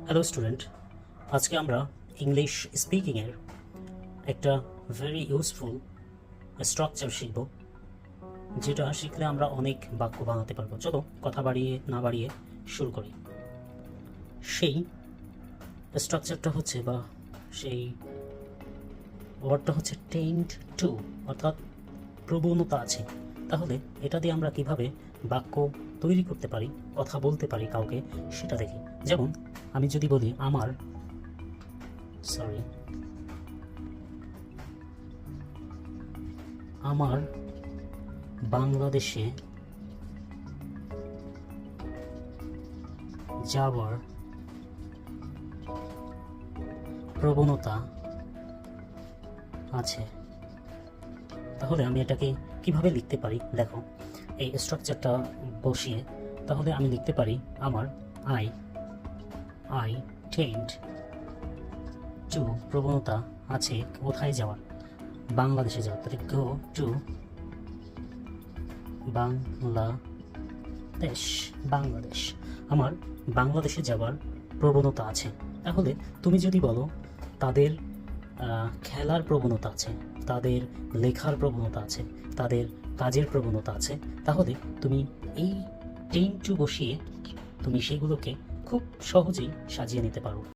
Hello student, আজকে আমরা English স্পিকিংয়ের একটা ভেরি ইউজফুল স্ট্রাকচার শিখব, যেটা শিখলে আমরা অনেক বাক্য বানাতে পারবো। চলো কথা বাড়িয়ে না বাড়িয়ে শুরু করি। সেই স্ট্রাকচারটা হচ্ছে বা সেই ওয়ার্ডটা হচ্ছে টেন্ড টু, অর্থাৎ প্রবণতা আছে। তাহলে এটা দিয়ে আমরা কিভাবে বাক্য তৈরি করতে পারি, কথা বলতে পারি কাউকে, সেটা দেখি। যেমন আমি যদি বলি আমার বাংলাদেশে যাওয়ার প্রবণতা আছে। তাহলে আমি এটাকে কিভাবে লিখতে পারি দেখো, এই স্ট্রাকচারটা বসিয়ে তাহলে আমি লিখতে পারি আমার আই টেন্ড টু, প্রবণতা আছে কোথায় যাওয়ার, বাংলাদেশে যাওয়ার। তাহলে গো টু বাংলাদেশ, আমার বাংলাদেশে যাওয়ার প্রবণতা আছে। তাহলে তুমি যদি বলো তাদের খেলার প্রবণতা আছে, তাদের লেখার প্রবণতা আছে, তাদের কাজের প্রবণতা আছে, তাহলে তুমি এই টেন্ড টু বসিয়ে তুমি সেগুলোকে খুব সহজেই সাজিয়ে নিতে পারো।